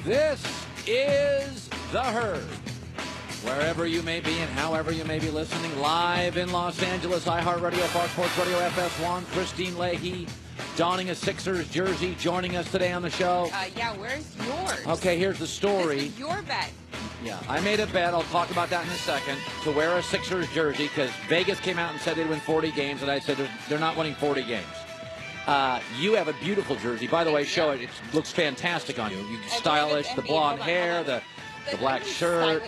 This is The Herd. Wherever you may be and however you may be listening, live in Los Angeles, iHeartRadio, Fox Sports Radio, FS1, Christine Leahy, donning a Sixers jersey, joining us today on the show. Yeah, where's yours? Okay, here's the story. This is your bet. Yeah, I made a bet, I'll talk about that in a second, to wear a Sixers jersey because Vegas came out and said they'd win 40 games, and I said they're not winning 40 games. You have a beautiful jersey. By the way, show it. It looks fantastic on you. Stylish, the blonde hair, the black shirt.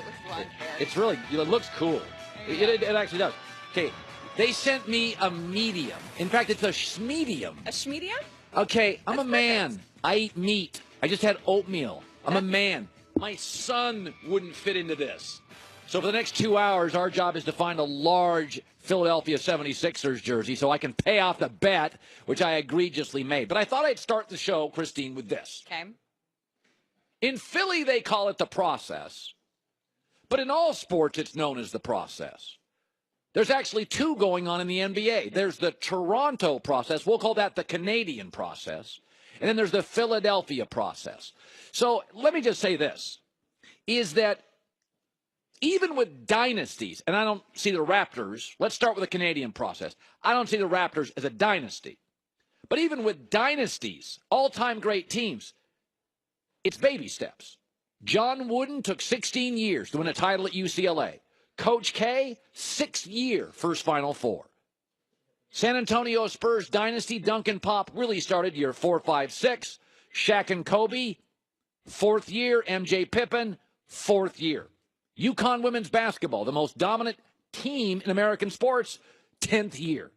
It's really, it looks cool. It actually does. Okay, they sent me a medium. In fact, it's a schmedium. A schmedium? Okay, I'm a man. Perfect. I eat meat. I just had oatmeal. I'm a man. My son wouldn't fit into this. So for the next 2 hours, our job is to find a large Philadelphia 76ers jersey so I can pay off the bet, which I egregiously made. But I thought I'd start the show, Christine, with this. Okay. In Philly, they call it the process. But in all sports, it's known as the process. There's actually two going on in the NBA. There's the Toronto process. We'll call that the Canadian process. And then there's the Philadelphia process. So let me just say this, is that even with dynasties, and I don't see the Raptors, let's start with the Canadian process. I don't see the Raptors as a dynasty. But even with dynasties, all-time great teams, it's baby steps. John Wooden took 16 years to win a title at UCLA. Coach K, 6th year, first Final Four. San Antonio Spurs dynasty, Duncan Pop really started year 4, 5, 6. Shaq and Kobe, 4th year. MJ Pippen, 4th year. UConn women's basketball, the most dominant team in American sports, 10th year.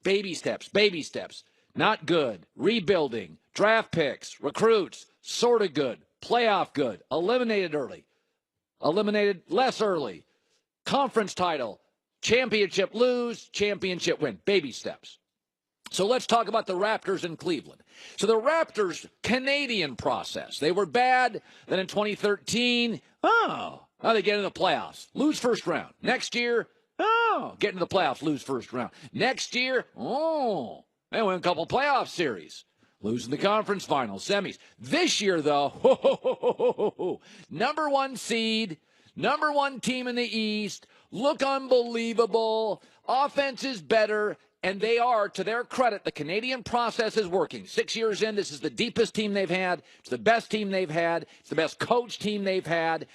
Baby steps, baby steps. Not good. Rebuilding, draft picks, recruits, sort of good, playoff good, eliminated early, eliminated less early, conference title, championship lose, championship win. Baby steps. So let's talk about the Raptors in Cleveland. So the Raptors' Canadian process. They were bad. Then in 2013, now they get into the playoffs. Lose first round. Next year, get into the playoffs. Lose first round. Next year, they win a couple playoff series. Lose in the conference finals, semis. This year, though, number one seed, number one team in the East, look unbelievable. Offense is better. And they are, to their credit, the Canadian process is working. 6 years in, this is the deepest team they've had. It's the best team they've had. It's the best coach team they've had.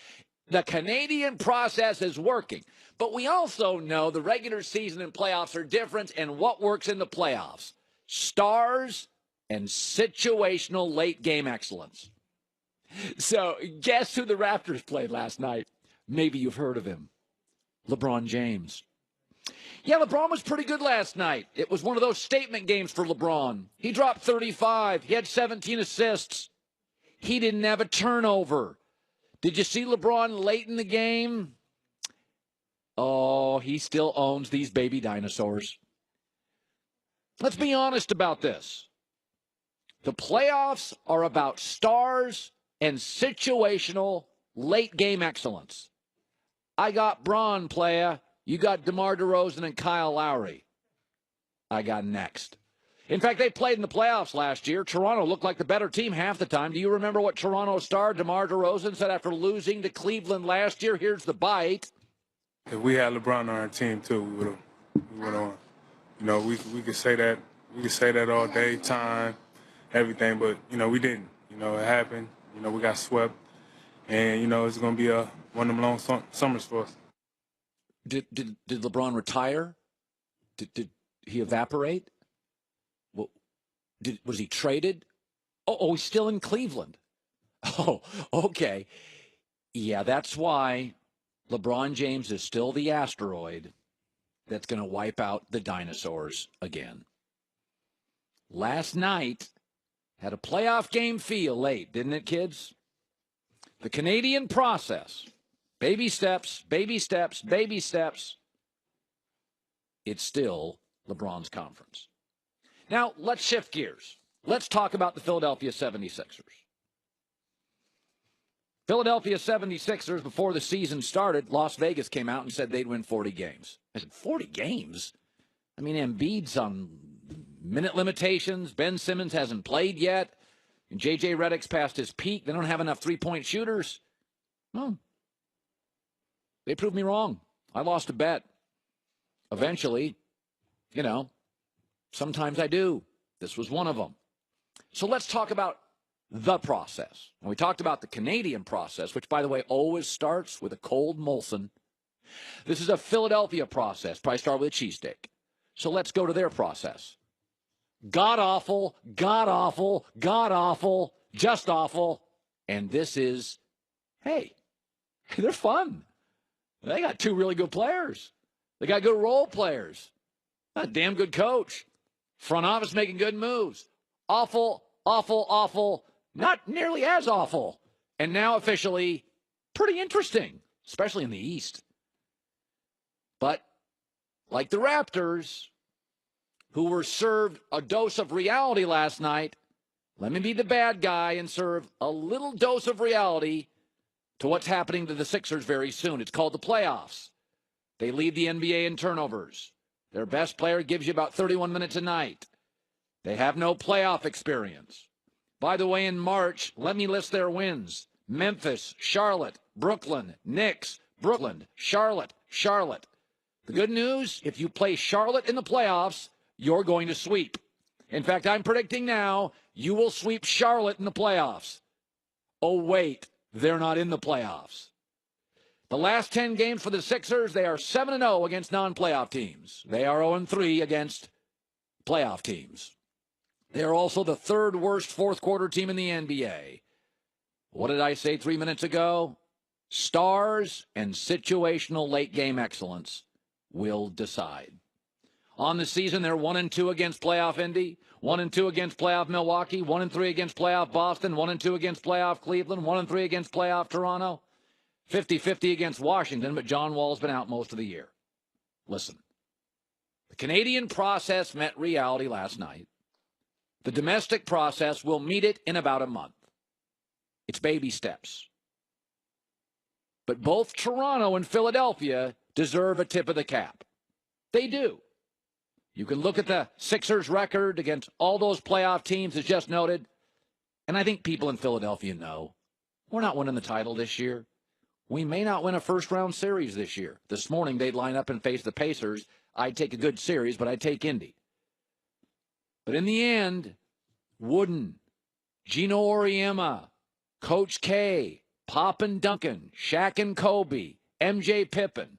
The Canadian process is working. But we also know the regular season and playoffs are different, and what works in the playoffs? Stars and situational late-game excellence. So guess who the Raptors played last night? Maybe you've heard of him. LeBron James. Yeah, LeBron was pretty good last night. It was one of those statement games for LeBron. He dropped 35. He had 17 assists. He didn't have a turnover. Did you see LeBron late in the game? Oh, he still owns these baby dinosaurs. Let's be honest about this. The playoffs are about stars and situational late-game excellence. I got Braun, playa. You got DeMar DeRozan and Kyle Lowry. I got next. In fact, they played in the playoffs last year. Toronto looked like the better team half the time. Do you remember what Toronto star DeMar DeRozan said after losing to Cleveland last year? Here's the bite. If we had LeBron on our team too, we would have won. You know, we could say that. We could say that all day, time, everything, but we didn't. It happened. We got swept, and it's gonna be one of them long summers for us. Did LeBron retire? Did he evaporate? Well, was he traded? Oh, he's still in Cleveland. Oh, okay. Yeah, that's why LeBron James is still the asteroid that's going to wipe out the dinosaurs again. Last night had a playoff game feel late, didn't it, kids? The Canadian process. Baby steps, baby steps, baby steps. It's still LeBron's conference. Now, let's shift gears. Let's talk about the Philadelphia 76ers. Philadelphia 76ers, before the season started, Las Vegas came out and said they'd win 40 games. I said, 40 games? I mean, Embiid's on minute limitations. Ben Simmons hasn't played yet. And J.J. Redick's past his peak. They don't have enough three-point shooters. No. They proved me wrong. I lost a bet. Eventually, sometimes I do. This was one of them. So let's talk about the process. And we talked about the Canadian process, which, by the way, always starts with a cold Molson. This is a Philadelphia process. Probably start with a cheesesteak. So let's go to their process. God-awful, God-awful, God-awful, just awful. And this is, hey, they're fun. They got two really good players. They got good role players. A damn good coach. Front office making good moves. Awful, awful, awful. Not nearly as awful. And now officially pretty interesting, especially in the East. But like the Raptors, who were served a dose of reality last night, let me be the bad guy and serve a little dose of reality to what's happening to the Sixers very soon. It's called the playoffs. They lead the NBA in turnovers. Their best player gives you about 31 minutes a night. They have no playoff experience. By the way, in March, let me list their wins. Memphis, Charlotte, Brooklyn, Knicks, Brooklyn, Charlotte, Charlotte. The good news, if you play Charlotte in the playoffs, you're going to sweep. In fact, I'm predicting now you will sweep Charlotte in the playoffs. Oh, wait, they're not in the playoffs. The last 10 games for the Sixers, they are 7-0 against non-playoff teams. They are 0-3 against playoff teams. They are also the third worst fourth quarter team in the NBA. What did I say 3 minutes ago? Stars and situational late game excellence will decide. On the season, they're 1-2 against playoff Indy, 1-2 against playoff Milwaukee, 1-3 against playoff Boston, 1-2 against playoff Cleveland, 1-3 against playoff Toronto, 50-50 against Washington, but John Wall's been out most of the year. Listen, the Canadian process met reality last night. The domestic process will meet it in about a month. It's baby steps. But both Toronto and Philadelphia deserve a tip of the cap. They do. You can look at the Sixers' record against all those playoff teams, as just noted, and I think people in Philadelphia know we're not winning the title this year. We may not win a first-round series this year. This morning, they'd line up and face the Pacers. I'd take a good series, but I'd take Indy. But in the end, Wooden, Gino Auriemma, Coach K, Pop and Duncan, Shaq and Kobe, MJ Pippen.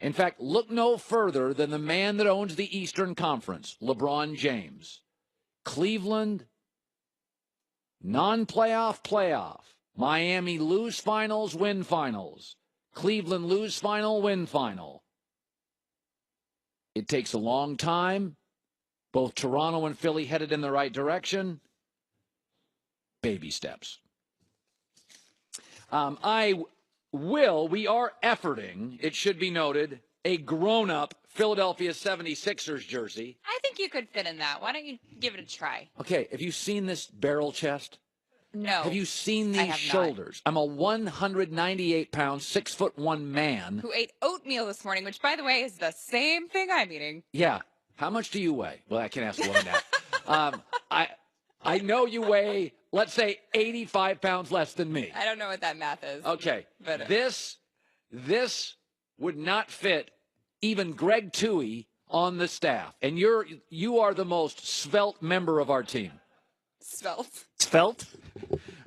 In fact, look no further than the man that owns the Eastern Conference, LeBron James. Cleveland, non-playoff, playoff. Miami lose finals, win finals. Cleveland lose final, win final. It takes a long time. Both Toronto and Philly headed in the right direction. Baby steps. We are efforting, it should be noted, a grown-up Philadelphia 76ers jersey. I think you could fit in that. Why don't you give it a try? Okay, have you seen this barrel chest? No. Have you seen these shoulders? Not. I'm a 198-pound, 6'1" man. Who ate oatmeal this morning, which, by the way, is the same thing I'm eating. Yeah. How much do you weigh? Well, I can't ask a woman that. I know you weigh, let's say, 85 pounds less than me. I don't know what that math is. Okay. But This would not fit even Greg Toohey on the staff. And you are the most svelte member of our team. Svelte? Svelte?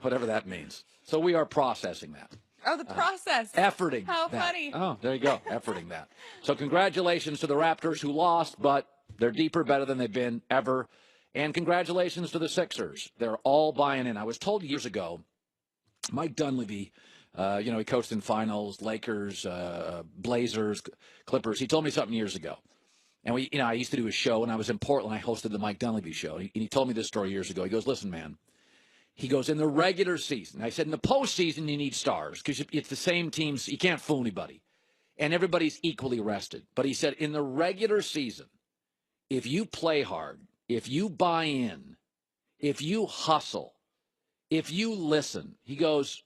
Whatever that means. So we are processing that. Oh, the process. Efforting. How that. funny. Oh, there you go. Efforting that. So congratulations to the Raptors who lost, but they're deeper, better than they've been ever. And congratulations to the Sixers. They're all buying in. I was told years ago, Mike Dunleavy, he coached in finals, Lakers, Blazers, Clippers. He told me something years ago. And I used to do a show, and I was in Portland. I hosted the Mike Dunleavy show. And he told me this story years ago. He goes, listen, man. He goes, in the regular season, I said, in the postseason, you need stars because it's the same teams. You can't fool anybody. And everybody's equally rested. But he said, in the regular season, if you play hard, if you buy in, if you hustle, if you listen, he goes,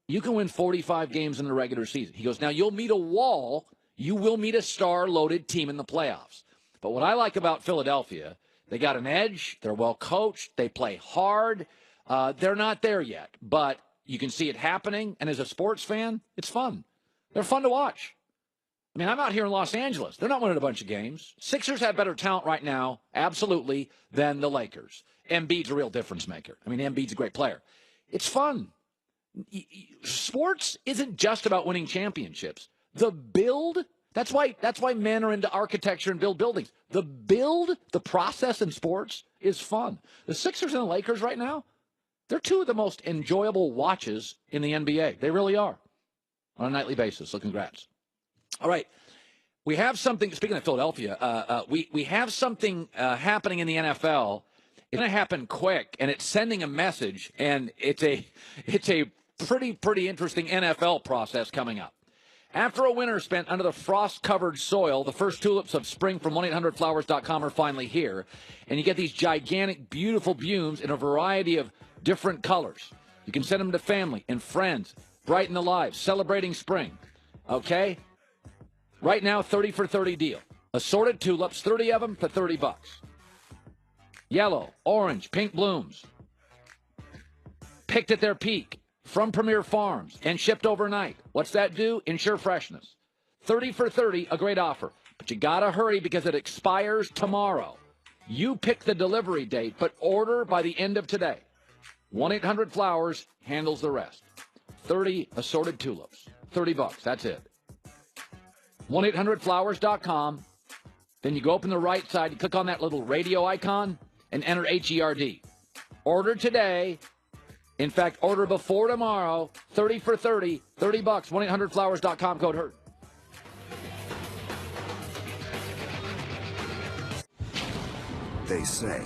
you can win 45 games in the regular season. He goes, now you'll meet a wall. You will meet a star-loaded team in the playoffs. But what I like about Philadelphia, they got an edge. They're well coached. They play hard. They're not there yet, but you can see it happening. And as a sports fan, it's fun. They're fun to watch. I mean, I'm out here in Los Angeles. They're not winning a bunch of games. Sixers have better talent right now, absolutely, than the Lakers. Embiid's a real difference maker. I mean, Embiid's a great player. It's fun. Sports isn't just about winning championships. The build, that's why men are into architecture and build buildings. The build, the process in sports is fun. The Sixers and the Lakers right now, they're two of the most enjoyable watches in the NBA. They really are on a nightly basis. So congrats. All right. We have something, speaking of Philadelphia, we have something happening in the NFL. It's going to happen quick, and it's sending a message, and it's a pretty interesting NFL process coming up. After a winter spent under the frost-covered soil, the first tulips of spring from 1-800-Flowers.com are finally here, and you get these gigantic, beautiful blooms in a variety of different colors. You can send them to family and friends, brighten the lives, celebrating spring. Okay? Right now, 30 for 30 deal. Assorted tulips, 30 of them for $30. Yellow, orange, pink blooms. Picked at their peak from Premier Farms and shipped overnight. What's that do? Ensure freshness. 30 for 30, a great offer. But you got to hurry because it expires tomorrow. You pick the delivery date, but order by the end of today. 1-800-Flowers handles the rest. 30 assorted tulips. $30. That's it. 1-800-Flowers.com. Then you go up on the right side, you click on that little radio icon, and enter HERD. Order today. In fact, order before tomorrow. 30 for 30, $30. 1-800-Flowers.com, code HERD. They say